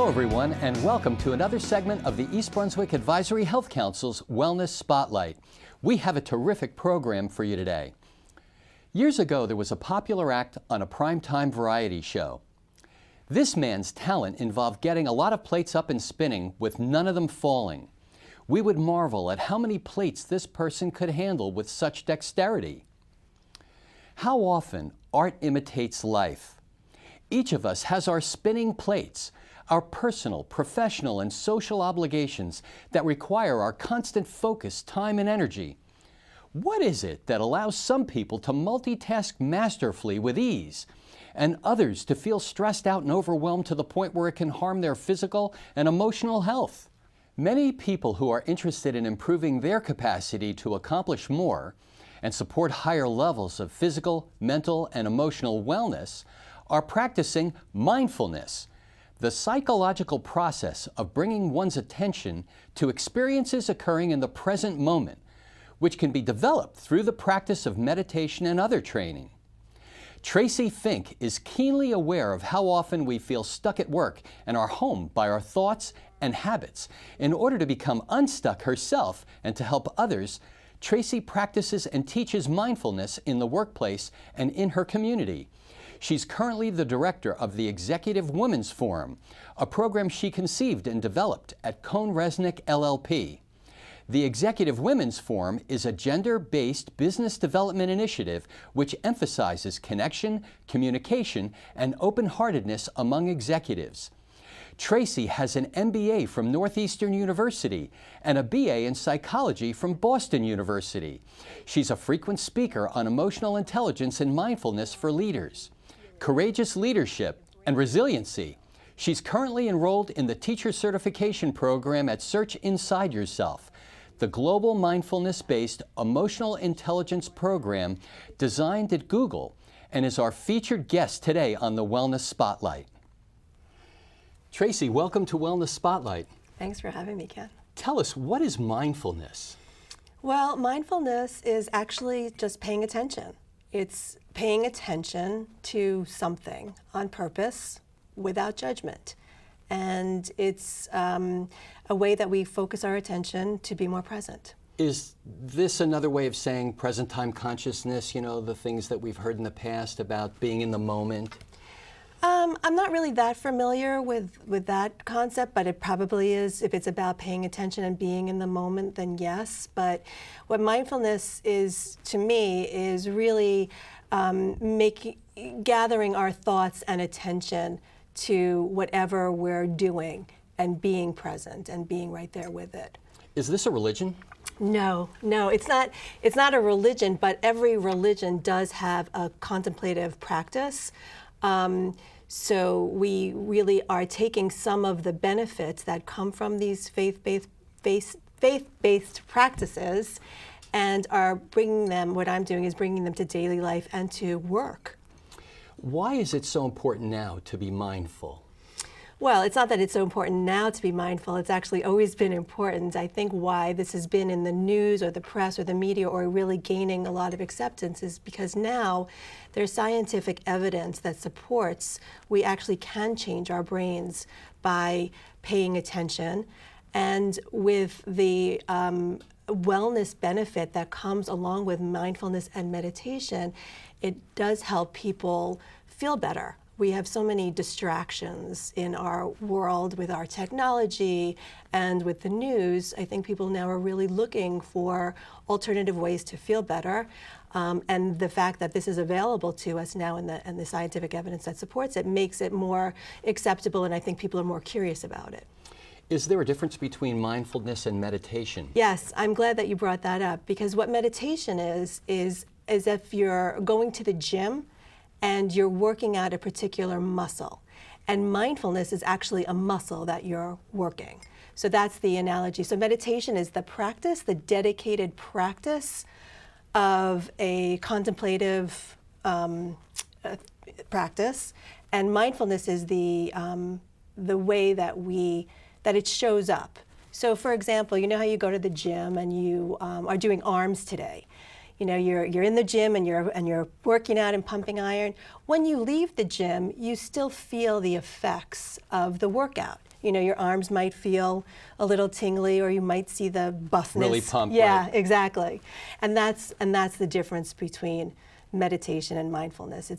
Hello, everyone, and welcome to another segment of the East Brunswick Advisory Health Council's Wellness Spotlight. We have a terrific program for you today. Years ago, there was a popular act on a primetime variety show. This man's talent involved getting a lot of plates up and spinning with none of them falling. We would marvel at how many plates this person could handle with such dexterity. How often art imitates life. Each of us has our spinning plates, our personal, professional, and social obligations that require our constant focus, time, and energy. What is it that allows some people to multitask masterfully with ease, and others to feel stressed out and overwhelmed to the point where it can harm their physical and emotional health? Many people who are interested in improving their capacity to accomplish more and support higher levels of physical, mental, and emotional wellness are practicing mindfulness, the psychological process of bringing one's attention to experiences occurring in the present moment, which can be developed through the practice of meditation and other training. Tracy Fink is keenly aware of how often we feel stuck at work and are home by our thoughts and habits. In order to become unstuck herself and to help others, Tracy practices and teaches mindfulness in the workplace and in her community. She's currently the director of the Executive Women's Forum, a program she conceived and developed at CohnReznick LLP. The Executive Women's Forum is a gender-based business development initiative which emphasizes connection, communication, and open-heartedness among executives. Tracy has an MBA from Northeastern University and a BA in psychology from Boston University. She's a frequent speaker on emotional intelligence and mindfulness for leaders, courageous leadership, and resiliency. She's currently enrolled in the Teacher Certification Program at Search Inside Yourself, the global mindfulness-based emotional intelligence program designed at Google, and is our featured guest today on the Wellness Spotlight. Tracy, welcome to Wellness Spotlight. Thanks for having me, Ken. Tell us, what is mindfulness? Well, mindfulness is actually just paying attention. It's paying attention to something on purpose without judgment. And it's a way that we focus our attention to be more present. Is this another way of saying present time consciousness, you know, the things that we've heard in the past about being in the moment? I'm not really that familiar with that concept, but it probably is. If it's about paying attention and being in the moment, then yes. But what mindfulness is, to me, is really gathering our thoughts and attention to whatever we're doing and being present and being right there with it. Is this a religion? No, it's not. It's not a religion, but every religion does have a contemplative practice. So we really are taking some of the benefits that come from these faith-based practices and are bringing them, what I'm doing is bringing them to daily life and to work. Why is it so important now to be mindful? Well, it's not that it's so important now to be mindful. It's actually always been important. I think why this has been in the news or the press or the media or really gaining a lot of acceptance is because now there's scientific evidence that supports we actually can change our brains by paying attention. And with the wellness benefit that comes along with mindfulness and meditation, it does help people feel better. We have so many distractions in our world with our technology and with the news. I think people now are really looking for alternative ways to feel better. And the fact that this is available to us now and the scientific evidence that supports it makes it more acceptable, and I think people are more curious about it. Is there a difference between mindfulness and meditation? Yes, I'm glad that you brought that up, because what meditation is if you're going to the gym and you're working out a particular muscle. And mindfulness is actually a muscle that you're working. So that's the analogy. So meditation is the practice, the dedicated practice of a contemplative practice. And mindfulness is the way that it shows up. So for example, you know how you go to the gym and you are doing arms today. you're in the gym and you're working out and pumping iron. When you leave the gym, you still feel the effects of the workout. Your arms might feel a little tingly, or you might see the buffness. Really pumped. Yeah, right. exactly. And that's the difference between meditation and mindfulness.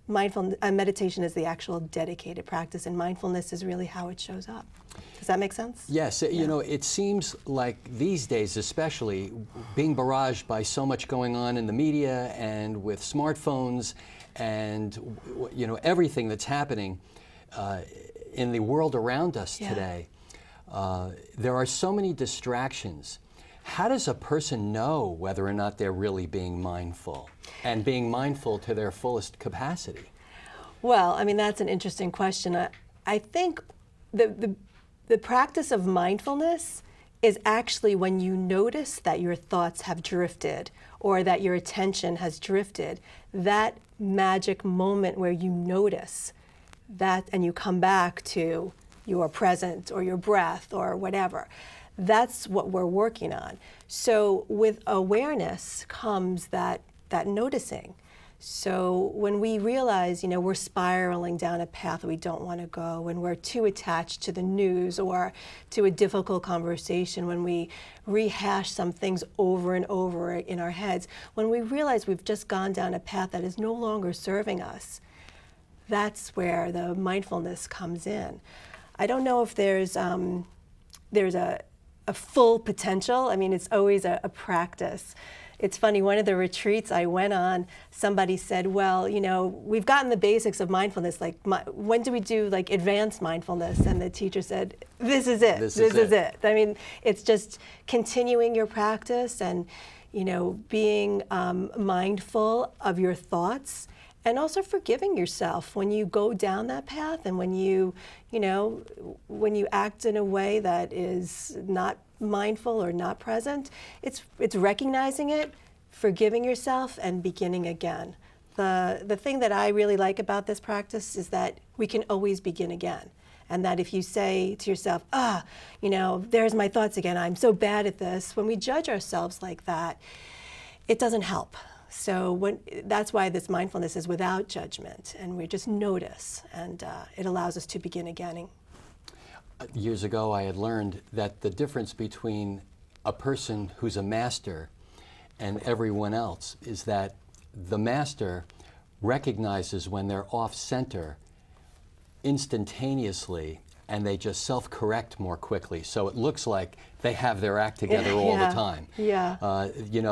Meditation is the actual dedicated practice, and mindfulness is really how it shows up. Does that make sense? Yes, it seems like these days, especially, being barraged by so much going on in the media and with smartphones and everything that's happening in the world around us today, there are so many distractions. How does a person know whether or not they're really being mindful and being mindful to their fullest capacity? Well, that's an interesting question. I think the practice of mindfulness is actually when you notice that your thoughts have drifted or that your attention has drifted, that magic moment where you notice that and you come back to your present or your breath or whatever. That's what we're working on. So with awareness comes that noticing. So when we realize, we're spiraling down a path we don't want to go, when we're too attached to the news or to a difficult conversation, when we rehash some things over and over in our heads, when we realize we've just gone down a path that is no longer serving us, that's where the mindfulness comes in. I don't know if there's a full potential. It's always a practice. It's funny, one of the retreats I went on, somebody said, well, we've gotten the basics of mindfulness, when do we do advanced mindfulness? And the teacher said, this is it. This is it. It's just continuing your practice and, being mindful of your thoughts, and also forgiving yourself when you go down that path and when you act in a way that is not mindful or not present. It's recognizing it, forgiving yourself, and beginning again. The thing that I really like about this practice is that we can always begin again. And that if you say to yourself, there's my thoughts again, I'm so bad at this, when we judge ourselves like that, it doesn't help. So that's why this mindfulness is without judgment, and we just notice, and it allows us to begin again. Years ago, I had learned that the difference between a person who's a master and everyone else is that the master recognizes when they're off center instantaneously, and they just self-correct more quickly. So it looks like they have their act together all the time. Yeah.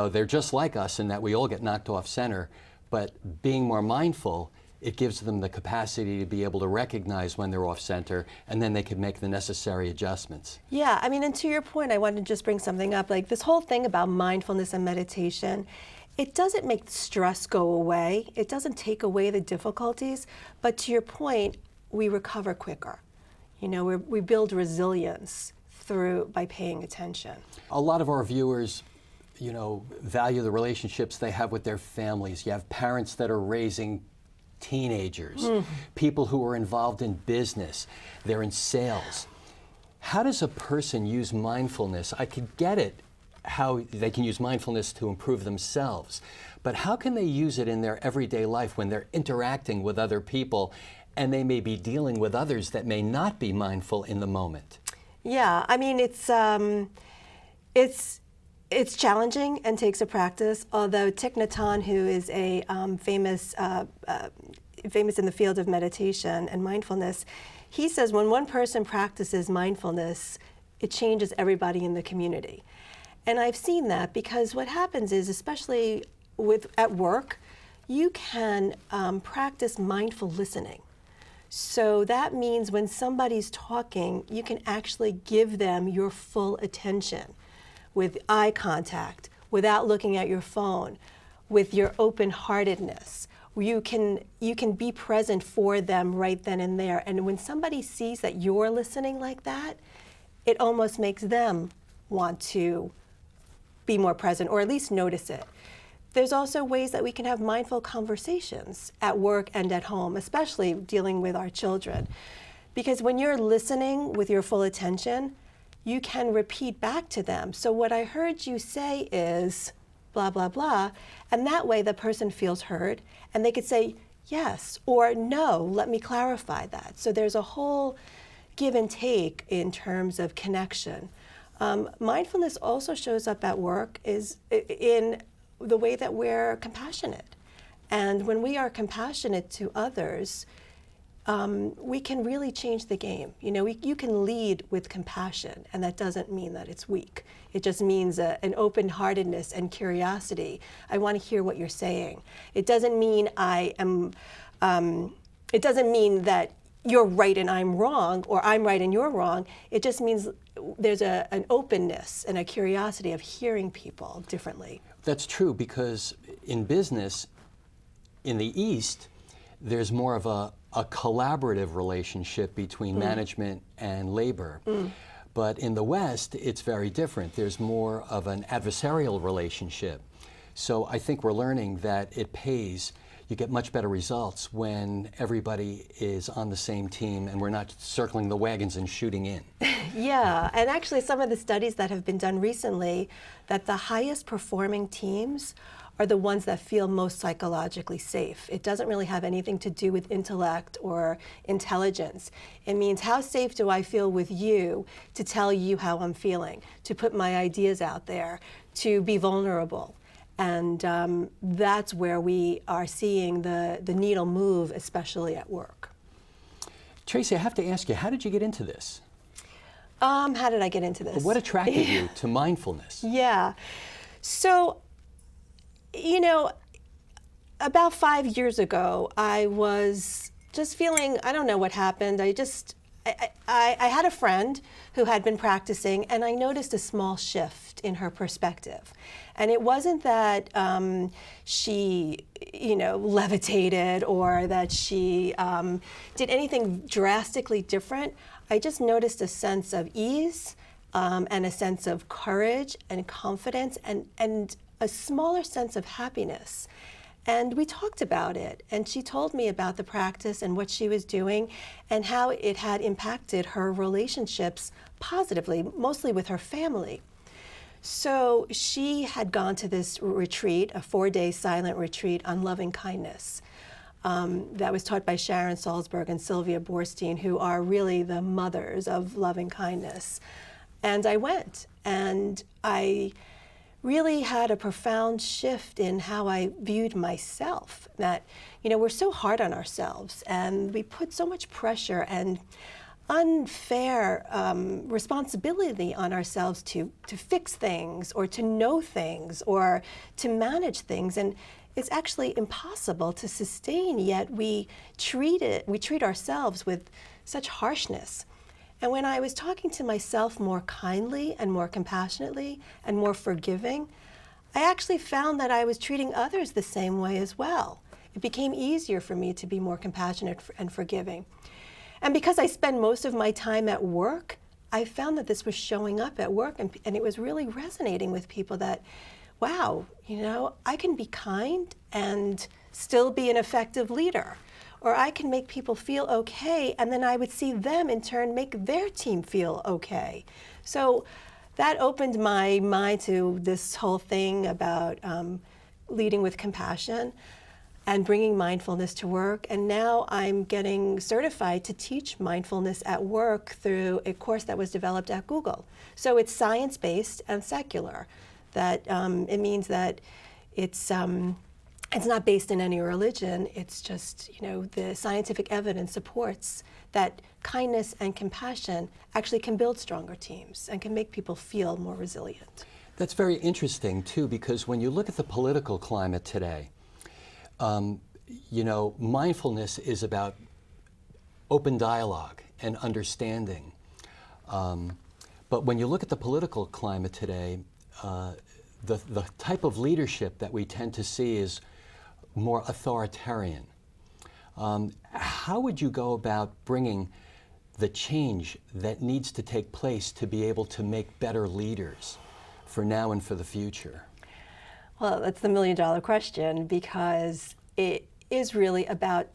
They're just like us in that we all get knocked off center, but being more mindful, it gives them the capacity to be able to recognize when they're off center, and then they can make the necessary adjustments. Yeah, and to your point, I wanted to just bring something up. This whole thing about mindfulness and meditation, it doesn't make stress go away. It doesn't take away the difficulties, but to your point, we recover quicker. We build resilience by paying attention. A lot of our viewers, value the relationships they have with their families. You have parents that are raising teenagers, people who are involved in business, they're in sales. How does a person use mindfulness? I could get it, how they can use mindfulness to improve themselves, but how can they use it in their everyday life when they're interacting with other people and they may be dealing with others that may not be mindful in the moment? Yeah, it's challenging and takes a practice, although Thich Nhat Hanh, who is a famous in the field of meditation and mindfulness, he says when one person practices mindfulness, it changes everybody in the community. And I've seen that because what happens is, especially at work, you can practice mindful listening. So that means when somebody's talking, you can actually give them your full attention with eye contact, without looking at your phone, with your open-heartedness. You can be present for them right then and there. And when somebody sees that you're listening like that, it almost makes them want to be more present, or at least notice it. There's also ways that we can have mindful conversations at work and at home, especially dealing with our children. Because when you're listening with your full attention, you can repeat back to them. So what I heard you say is, blah, blah, blah. And that way the person feels heard and they could say yes or no, let me clarify that. So there's a whole give and take in terms of connection. Mindfulness also shows up at work is in the way that we're compassionate. And when we are compassionate to others, we can really change the game. You know, you can lead with compassion, and that doesn't mean that it's weak. It just means an open-heartedness and curiosity. I want to hear what you're saying. It doesn't mean it doesn't mean that you're right and I'm wrong, or I'm right and you're wrong. It just means there's an openness and a curiosity of hearing people differently. That's true, because in business, in the East, there's more of a collaborative relationship between management and labor. But in the West, it's very different. There's more of an adversarial relationship. So I think we're learning that it pays. You get much better results when everybody is on the same team and we're not circling the wagons and shooting in. Yeah, and actually some of the studies that have been done recently, that the highest performing teams are the ones that feel most psychologically safe. It doesn't really have anything to do with intellect or intelligence. It means, how safe do I feel with you to tell you how I'm feeling, to put my ideas out there, to be vulnerable. And that's where we are seeing the needle move, especially at work. Tracy, I have to ask you, how did you get into this? How did I get into this? What attracted you to mindfulness? Yeah. So, you know, about 5 years ago, I was just feeling, I don't know what happened. I had a friend who had been practicing, and I noticed a small shift in her perspective. And it wasn't that she, you know, levitated or that she did anything drastically different. I just noticed a sense of ease and a sense of courage and confidence and a smaller sense of happiness. And we talked about it, and she told me about the practice and what she was doing and how it had impacted her relationships positively, mostly with her family. So she had gone to this retreat, a 4-day silent retreat on loving kindness. That was taught by Sharon Salzberg and Sylvia Boorstein, who are really the mothers of loving kindness. And I went, and I really had a profound shift in how I viewed myself. That, you know, we're so hard on ourselves, and we put so much pressure and unfair responsibility on ourselves to fix things or to know things or to manage things. And it's actually impossible to sustain, yet we treat ourselves with such harshness. And when I was talking to myself more kindly and more compassionately and more forgiving, I actually found that I was treating others the same way as well. It became easier for me to be more compassionate and forgiving. And because I spend most of my time at work, I found that this was showing up at work, and it was really resonating with people that, wow, you know, I can be kind and still be an effective leader. Or I can make people feel okay, and then I would see them in turn make their team feel okay. So that opened my mind to this whole thing about leading with compassion and bringing mindfulness to work. And now I'm getting certified to teach mindfulness at work through a course that was developed at Google. So it's science-based and secular. That it means that it's not based in any religion. It's just, you know, the scientific evidence supports that kindness and compassion actually can build stronger teams and can make people feel more resilient. That's very interesting, too, because when you look at the political climate today, you know, mindfulness is about open dialogue and understanding. But when you look at the political climate today, the type of leadership that we tend to see is more authoritarian. How would you go about bringing the change that needs to take place to be able to make better leaders for now and for the future? Well, that's the million-dollar question, because it is really about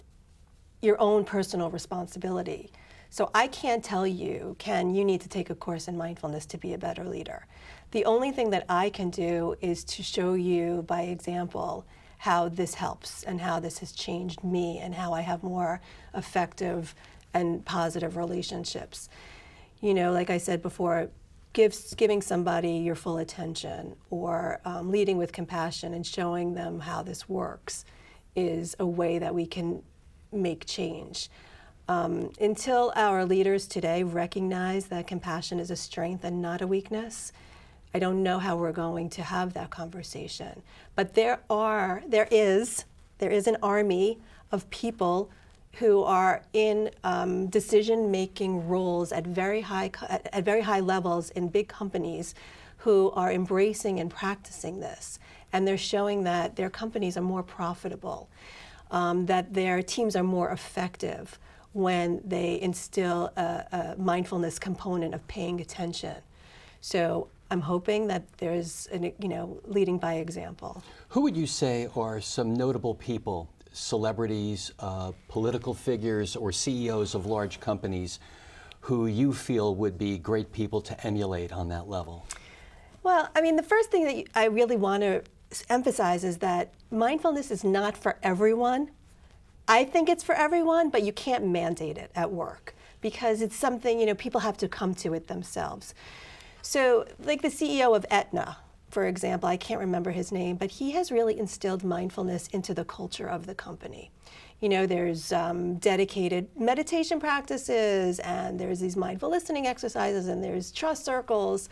your own personal responsibility. So I can't tell you, Ken, you need to take a course in mindfulness to be a better leader. The only thing that I can do is to show you by example how this helps and how this has changed me and how I have more effective and positive relationships. You know, like I said before, giving somebody your full attention or leading with compassion and showing them how this works is a way that we can make change. Until our leaders today recognize that compassion is a strength and not a weakness, I don't know how we're going to have that conversation. But there is an army of people who are in decision-making roles at very high levels in big companies who are embracing and practicing this. And they're showing that their companies are more profitable, that their teams are more effective when they instill a mindfulness component of paying attention. So I'm hoping that there's, leading by example. Who would you say are some notable people, celebrities, political figures, or CEOs of large companies who you feel would be great people to emulate on that level? Well, I mean, the first thing that I really want to emphasize is that mindfulness is not for everyone. I think it's for everyone, but you can't mandate it at work because it's something, people have to come to it themselves. So like the CEO of Aetna, for example, I can't remember his name, but he has really instilled mindfulness into the culture of the company. There's dedicated meditation practices, and there's these mindful listening exercises, and there's trust circles,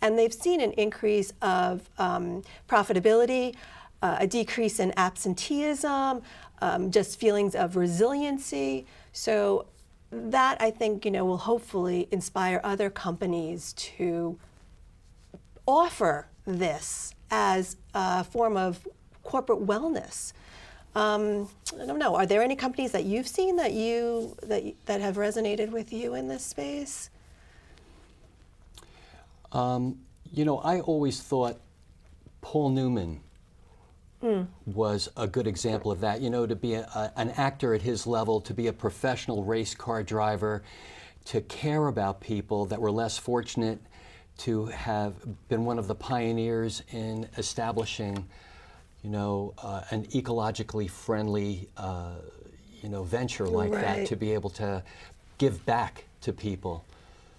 and they've seen an increase of profitability, a decrease in absenteeism, just feelings of resiliency. So that, I think, will hopefully inspire other companies to offer this as a form of corporate wellness. I don't know. Are there any companies that you've seen that have resonated with you in this space? I always thought Paul Newman was a good example of that. To be an actor at his level, to be a professional race car driver, to care about people that were less fortunate, to have been one of the pioneers in establishing, an ecologically friendly, venture like that, to be able to give back to people.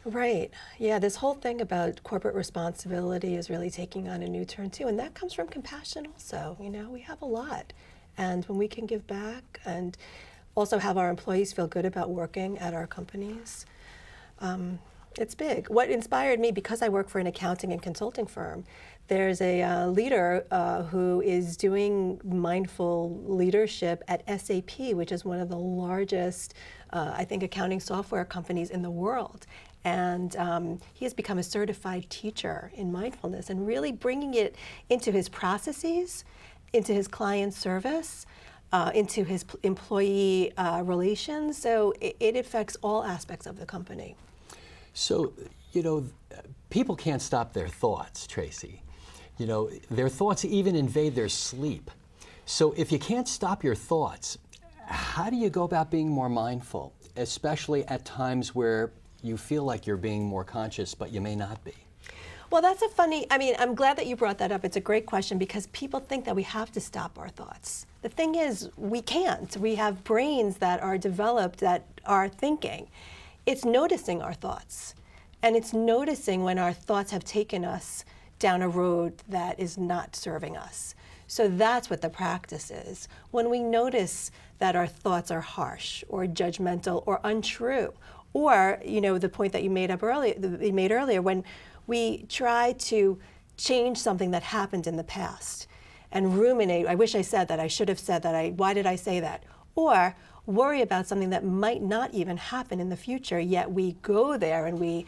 Right. Yeah, this whole thing about corporate responsibility is really taking on a new turn too, and that comes from compassion also. We have a lot, and when we can give back and also have our employees feel good about working at our companies, it's big. What inspired me, because I work for an accounting and consulting firm, there's a leader who is doing mindful leadership at SAP, which is one of the largest, I think, accounting software companies in the world. And he has become a certified teacher in mindfulness and really bringing it into his processes, into his client service, into his employee relations. So it affects all aspects of the company. So, people can't stop their thoughts, Tracy. Their thoughts even invade their sleep. So if you can't stop your thoughts, how do you go about being more mindful, especially at times where you feel like you're being more conscious, but you may not be? Well, that's I'm glad that you brought that up. It's a great question because people think that we have to stop our thoughts. The thing is, we can't. We have brains that are developed that are thinking. It's noticing our thoughts, and it's noticing when our thoughts have taken us down a road that is not serving us. So that's what the practice is. When we notice that our thoughts are harsh or judgmental or untrue, or the point that you made earlier, when we try to change something that happened in the past and ruminate, I wish I said that, I should have said that, why did I say that? Or worry about something that might not even happen in the future, yet we go there and we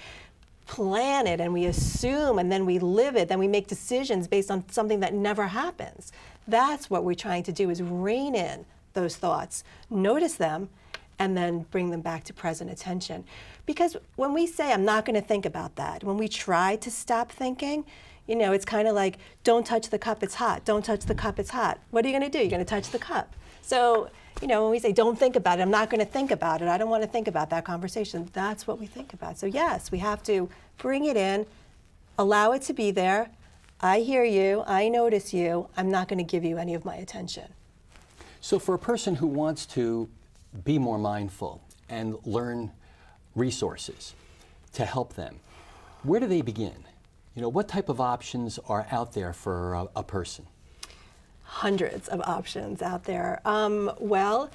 plan it and we assume and then we live it, then we make decisions based on something that never happens. That's what we're trying to do, is rein in those thoughts, notice them, and then bring them back to present attention. Because when we say, I'm not going to think about that, when we try to stop thinking, it's kind of like, don't touch the cup, it's hot. Don't touch the cup, it's hot. What are you going to do? You're going to touch the cup. So when we say don't think about it, I'm not going to think about it, I don't want to think about that conversation, that's what we think about. So yes, we have to bring it in, allow it to be there. I hear you, I notice you, I'm not going to give you any of my attention. So for a person who wants to be more mindful and learn resources to help them, where do they begin? What type of options are out there for a person? Hundreds of options out there. Well,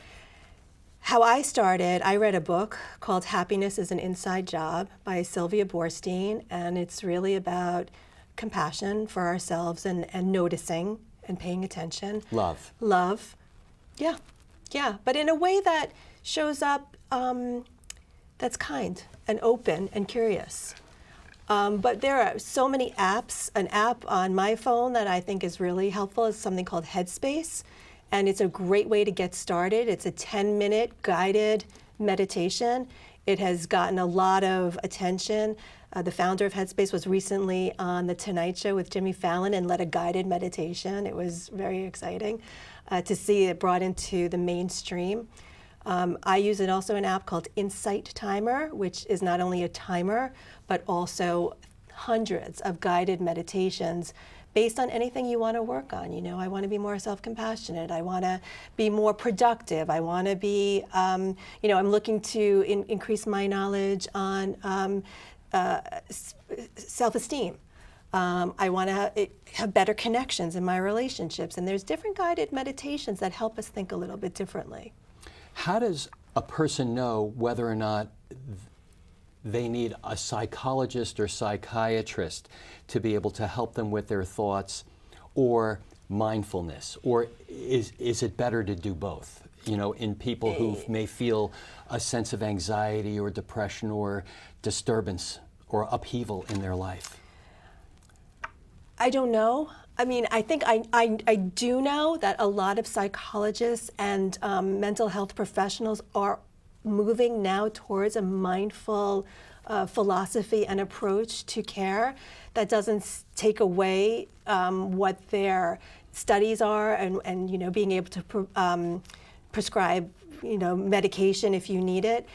how I started, I read a book called Happiness is an Inside Job by Sylvia Boorstein, and it's really about compassion for ourselves and noticing and paying attention. Love. Love. Yeah. But in a way that shows up that's kind and open and curious. But there are so many apps. An app on my phone that I think is really helpful is something called Headspace, and it's a great way to get started. It's a 10-minute guided meditation. It has gotten a lot of attention. The founder of Headspace was recently on The Tonight Show with Jimmy Fallon and led a guided meditation. It was very exciting to see it brought into the mainstream. I use it also an app called Insight Timer, which is not only a timer, but also hundreds of guided meditations based on anything you want to work on. I want to be more self-compassionate. I want to be more productive. I want to be, I'm looking to increase my knowledge on self-esteem. I want to have better connections in my relationships. And there's different guided meditations that help us think a little bit differently. How does a person know whether or not they need a psychologist or psychiatrist to be able to help them with their thoughts or mindfulness? Or is it better to do both? In people who may feel a sense of anxiety or depression or disturbance or upheaval in their life? I don't know. I think I do know that a lot of psychologists and mental health professionals are moving now towards a mindful philosophy and approach to care that doesn't take away what their studies are and being able to prescribe medication if you need it.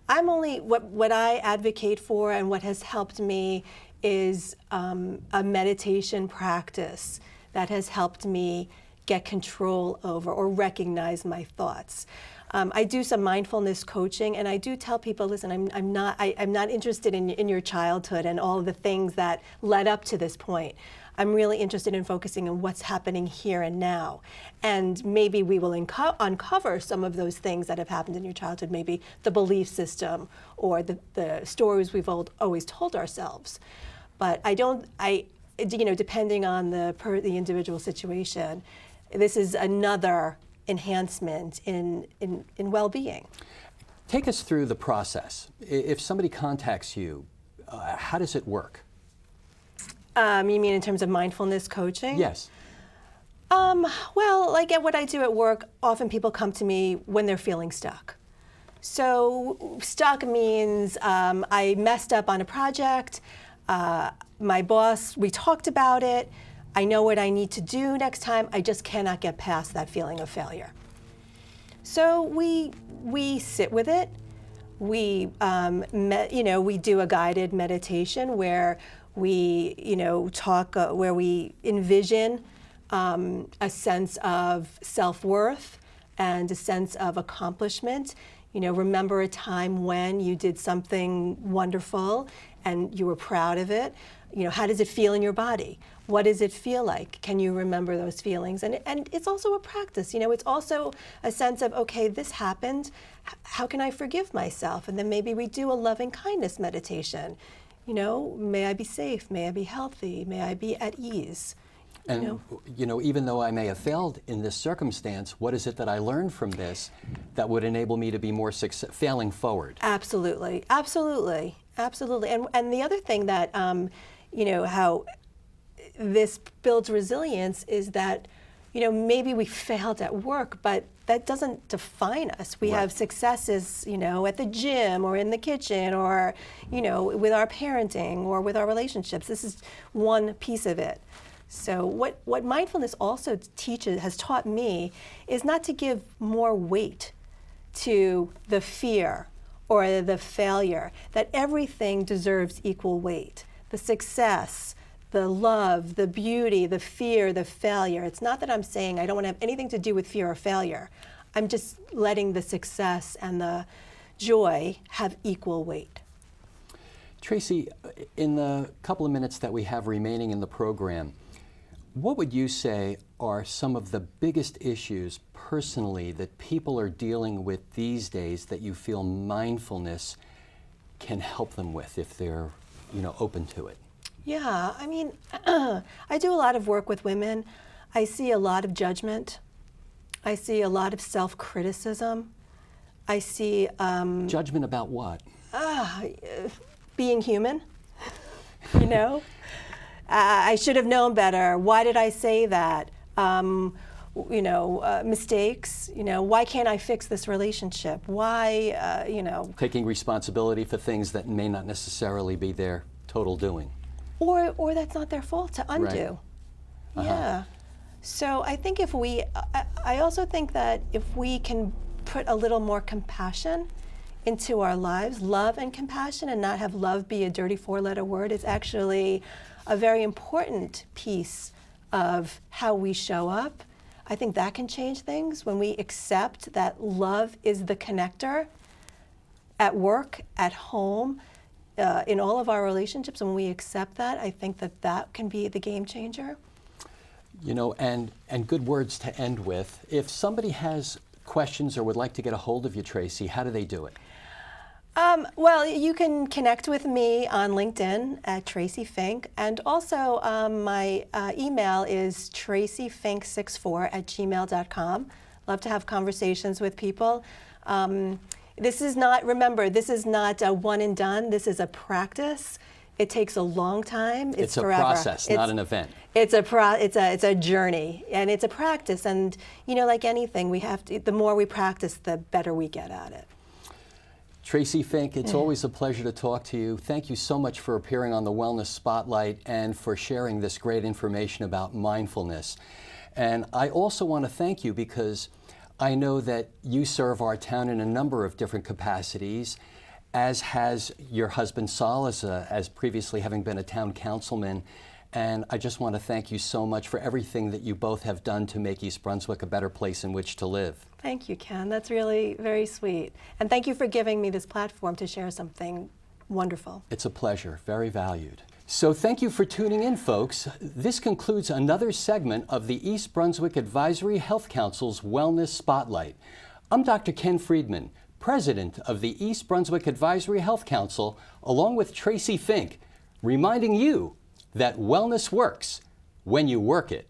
I'm only what I advocate for and what has helped me is a meditation practice that has helped me get control over or recognize my thoughts. I do some mindfulness coaching, and I do tell people, listen, I'm not interested in your childhood and all of the things that led up to this point. I'm really interested in focusing on what's happening here and now. And maybe we will uncover some of those things that have happened in your childhood, maybe the belief system or the stories we've always told ourselves. But depending on the individual situation, this is another enhancement in well-being. Take us through the process. If somebody contacts you, how does it work? You mean in terms of mindfulness coaching? Yes. Well, like what I do at work, often people come to me when they're feeling stuck. So stuck means I messed up on a project. My boss, we talked about it. I know what I need to do next time. I just cannot get past that feeling of failure. So we sit with it. We we do a guided meditation where we talk where we envision a sense of self-worth and a sense of accomplishment. Remember a time when you did something wonderful and you were proud of it. How does it feel in your body? What does it feel like? Can you remember those feelings? And it's also a practice. It's also a sense of, okay, this happened. How can I forgive myself? And then maybe we do a loving kindness meditation. May I be safe? May I be healthy? May I be at ease? And even though I may have failed in this circumstance, what is it that I learned from this that would enable me to be more failing forward? Absolutely, absolutely, absolutely. And the other thing that how this builds resilience is that maybe we failed at work, but that doesn't define us. We have successes, at the gym or in the kitchen or, with our parenting or with our relationships. This is one piece of it. So what mindfulness also has taught me is not to give more weight to the fear or the failure, that everything deserves equal weight. The success, the love, the beauty, the fear, the failure. It's not that I'm saying I don't want to have anything to do with fear or failure. I'm just letting the success and the joy have equal weight. Tracy, in the couple of minutes that we have remaining in the program, what would you say are some of the biggest issues personally that people are dealing with these days that you feel mindfulness can help them with if they're, open to it? Yeah, I mean, I do a lot of work with women. I see a lot of judgment. I see a lot of self-criticism. I see judgment about what? Being human, I should have known better. Why did I say that? Mistakes. Why can't I fix this relationship? Why, Taking responsibility for things that may not necessarily be their total doing. Or that's not their fault to undo. Right. Uh-huh. Yeah. So I think I also think that if we can put a little more compassion into our lives, love and compassion, and not have love be a dirty four-letter word, is actually a very important piece of how we show up. I think that can change things when we accept that love is the connector at work, at home, in all of our relationships. When we accept that, I think that can be the game changer. And good words to end with. If somebody has questions or would like to get a hold of you, Tracy, how do they do it? Well, you can connect with me on LinkedIn at Tracy Fink, and also my email is tracyfink64@gmail.com. Love to have conversations with people. This is not a one and done. This is a practice. It takes a long time. It's a forever. process, not an event. It's a journey, and it's a practice. And like anything, the more we practice, the better we get at it. Tracy Fink, it's always a pleasure to talk to you. Thank you so much for appearing on the Wellness Spotlight and for sharing this great information about mindfulness. And I also want to thank you because I know that you serve our town in a number of different capacities, as has your husband Sol as previously having been a town councilman. And I just want to thank you so much for everything that you both have done to make East Brunswick a better place in which to live. Thank you, Ken. That's really very sweet. And thank you for giving me this platform to share something wonderful. It's a pleasure, very valued. So thank you for tuning in, folks. This concludes another segment of the East Brunswick Advisory Health Council's Wellness Spotlight. I'm Dr. Ken Freedman, President of the East Brunswick Advisory Health Council, along with Tracy Fink, reminding you that wellness works when you work it.